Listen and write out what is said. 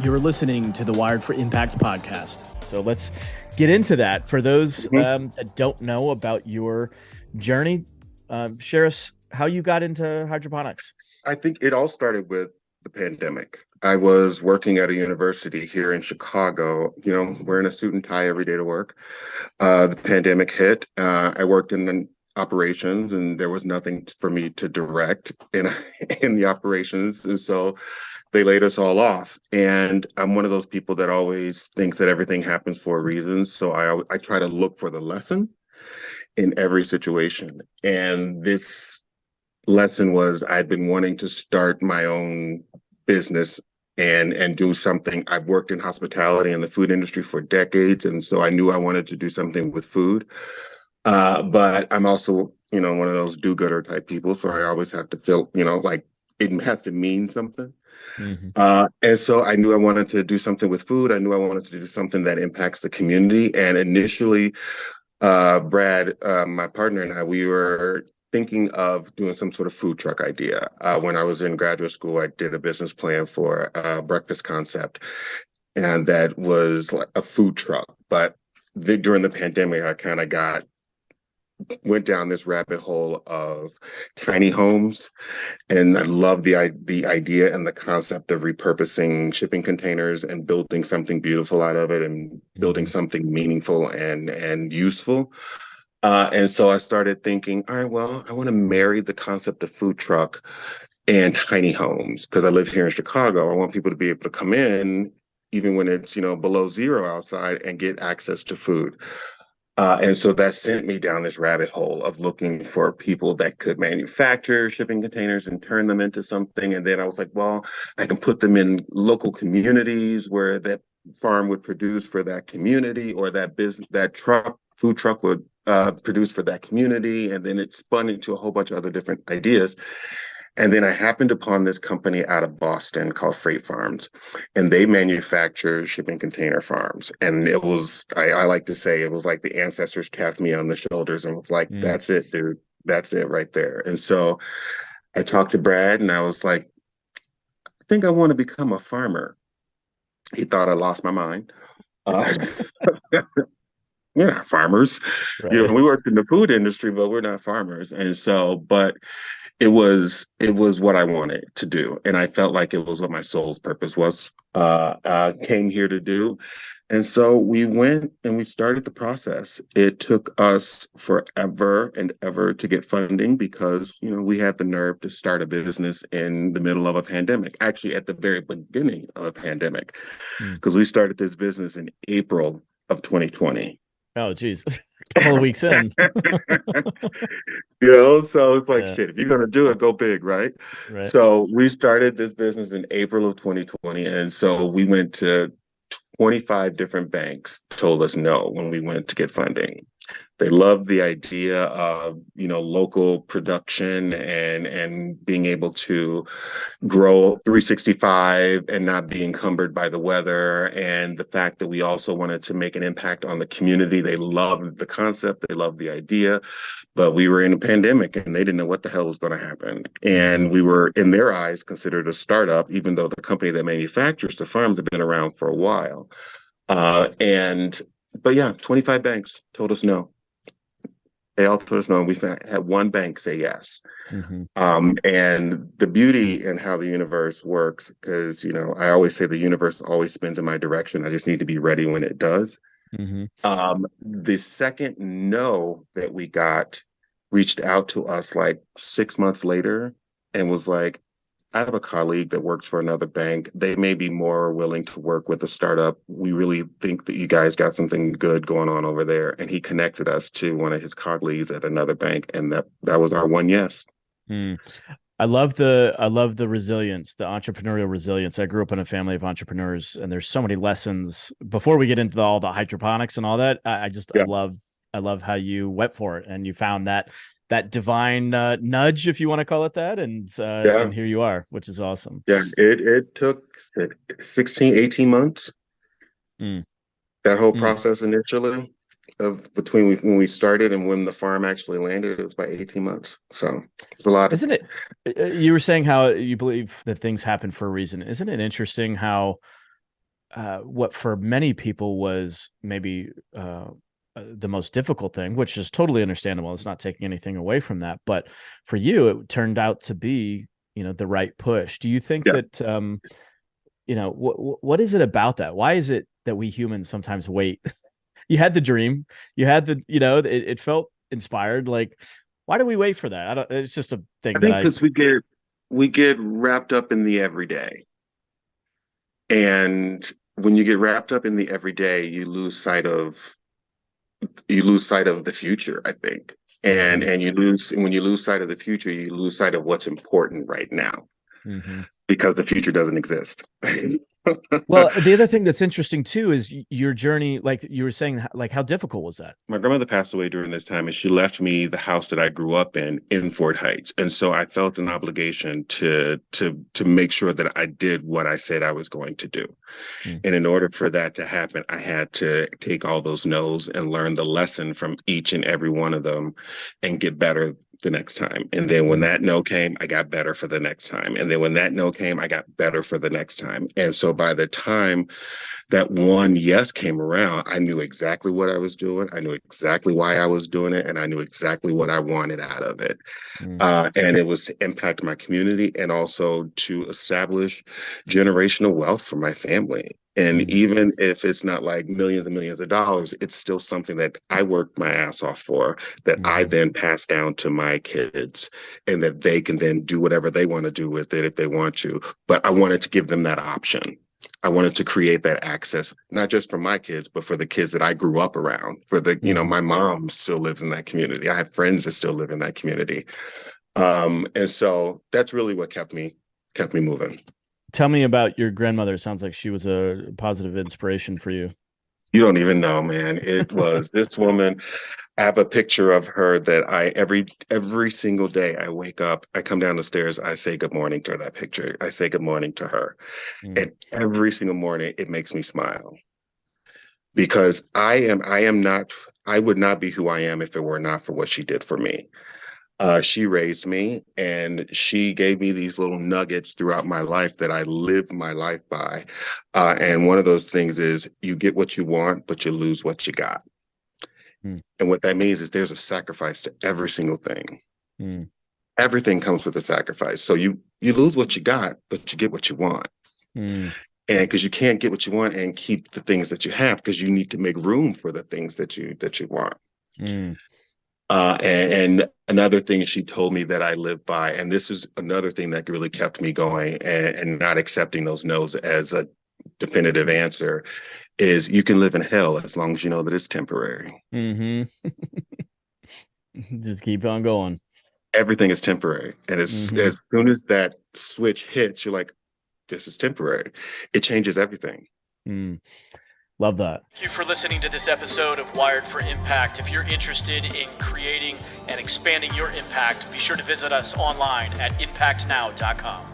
You're listening to the Wired for Impact podcast. So let's get into that. For those that don't know about your journey, share us how you got into hydroponics. I think it all started with the pandemic. I was working at a university here in Chicago, wearing a suit and tie every day to work. The pandemic hit. I worked in operations, and there was nothing for me to direct in the operations. And so they laid us all off. And I'm one of those people that always thinks that everything happens for a reason. So I try to look for the lesson in every situation. And this lesson was I'd been wanting to start my own business and do something. I've worked in hospitality and the food industry for decades, and so I knew I wanted to do something with food. But I'm also, one of those do-gooder type people, so I always have to feel, like it has to mean something. And so I knew I wanted to do something with food. I knew I wanted to do something that impacts the community. And initially, Brad, my partner, and I, we were thinking of doing some sort of food truck idea. When I was in graduate school, I did a business plan for a breakfast concept, and that was like a food truck. But during the pandemic, I kind of went down this rabbit hole of tiny homes, and I love the idea and the concept of repurposing shipping containers and building something beautiful out of it, and building something meaningful and useful. And so I started thinking, all right, well, I want to marry the concept of food truck and tiny homes because I live here in Chicago. I want people to be able to come in even when it's, below zero outside and get access to food. And so that sent me down this rabbit hole of looking for people that could manufacture shipping containers and turn them into something. And then I was like, well, I can put them in local communities where that farm would produce for that community, or that food truck would produce for that community. And then it spun into a whole bunch of other different ideas. And then I happened upon this company out of Boston called Freight Farms, and they manufacture shipping container farms. And it was, I like to say, it was like the ancestors tapped me on the shoulders and was like, that's it, dude. That's it right there. And so I talked to Brad, and I was like, I think I want to become a farmer. He thought I lost my mind. Uh, we're not farmers. Right. We worked in the food industry, but we're not farmers. And so, but it was what I wanted to do, and I felt like it was what my soul's purpose was. Came here to do, and so we went and we started the process. It took us forever and ever to get funding because we had the nerve to start a business in the middle of a pandemic. Actually, at the very beginning of a pandemic, because we started this business in April of 2020. Oh, geez. A couple of weeks in. So it's like, Yeah, shit, if you're going to do it, go big, right? right. So we started this business in April of 2020. And so we went to 25 different banks, told us no when we went to get funding. They loved the idea of, local production and being able to grow 365 and not be encumbered by the weather, and the fact that we also wanted to make an impact on the community. They loved the concept, they loved the idea, but we were in a pandemic and they didn't know what the hell was going to happen. And we were, in their eyes, considered a startup, even though the company that manufactures the farms have been around for a while. But yeah, 25 banks told us no. They all told us no. We had one bank say yes. And the beauty in how the universe works, because, I always say the universe always spins in my direction. I just need to be ready when it does. The second no that we got reached out to us like 6 months later and was like, I have a colleague that works for another bank. They may be more willing to work with a startup. We really think that you guys got something good going on over there. And he connected us to one of his colleagues at another bank. And that was our one yes. I love the resilience, the entrepreneurial resilience. I grew up in a family of entrepreneurs, and there's so many lessons. Before we get into all the hydroponics and all that, Yeah. I love how you went for it and you found that divine nudge, if you want to call it that, Yeah. and here you are, which is awesome. Yeah. It took 16, 18 months, Mm. that whole Mm. process initially of between when we started and when the farm actually landed. It was about 18 months. So it's a lot of, Isn't it? You were saying how you believe that things happen for a reason. Isn't it interesting how what for many people was maybe the most difficult thing, which is totally understandable. It's not taking anything away from that, but for you, it turned out to be, the right push. Do you think Yeah. that, what is it about that? Why is it that we humans sometimes wait? You had the dream, you had it felt inspired. Like, why do we wait for that? It's just a I thing that think because we get wrapped up in the everyday. And when you get wrapped up in the everyday, you lose sight of the future, I think. And Mhm. and when you lose sight of the future, you lose sight of what's important right now Mhm. because the future doesn't exist. Well, the other thing that's interesting too is your journey, like you were saying, like how difficult was that? My grandmother passed away during this time, and she left me the house that I grew up in Fort Heights. And so I felt an obligation to make sure that I did what I said I was going to do. Mm. And in order for that to happen, I had to take all those no's and learn the lesson from each and every one of them and get better the next time. And then when Mm. that no came, I got better for the next time. And then when that no came, I got better for the next time. And so by the time that one yes came around, I knew exactly what I was doing. I knew exactly why I was doing it, and I knew exactly what I wanted out of it. Mm. And it was to impact my community and also to establish generational wealth for my family. And Mm. even if it's not like millions and millions of dollars, it's still something that I worked my ass off for, that I Mhm. then pass down to my kids, and that they can then do whatever they want to do with it if they want to. But I wanted to give them that option. I wanted to create that access, not just for my kids, but for the kids that I grew up around. Mhm. My mom still lives in that community. I have friends that still live in that community. And so that's really what kept me moving. Tell me about your grandmother. Sounds like she was a positive inspiration for you. You don't even know, man. It was this woman. I have a picture of her that every single day I wake up, I come down the stairs, I say good morning to that picture. I say good morning to her. Mm. And every single morning it makes me smile because I would not be who I am if it were not for what she did for me. She raised me and she gave me these little nuggets throughout my life that I live my life by. And one of those things is you get what you want, but you lose what you got. Mm. And what that means is there's a sacrifice to every single thing. Mm. Everything comes with a sacrifice. So you lose what you got, but you get what you want. Mm. And because you can't get what you want and keep the things that you have, because you need to make room for the things that you want. Mm. And another thing she told me that I live by, and this is another thing that really kept me going and not accepting those no's as a definitive answer, is you can live in hell as long as you know that it's temporary. Hmm. Just keep on going. Everything is temporary. And Hmm. as soon as that switch hits, you're like, this is temporary. It changes everything. Mm. Love that. Thank you for listening to this episode of Wired for Impact. If you're interested in creating and expanding your impact, be sure to visit us online at impactnow.com.